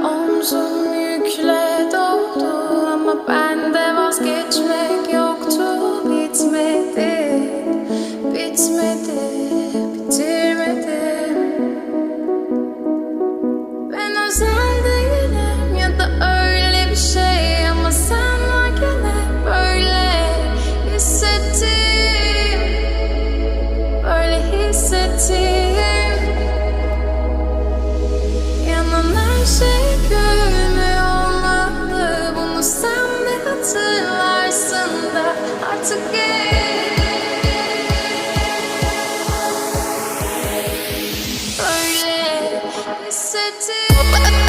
Omzum yükle doldu ama bende vazgeçmek yoktu. Bitmedi, bitmedi, bitirmedim. Ben özel değilim ya da öyle bir şey, ama sen varken hep böyle hissettim, böyle hissettim. Yanan her şey görünmüyor olmalı, bunu sen de hatırlarsın da artık böyle hissettim.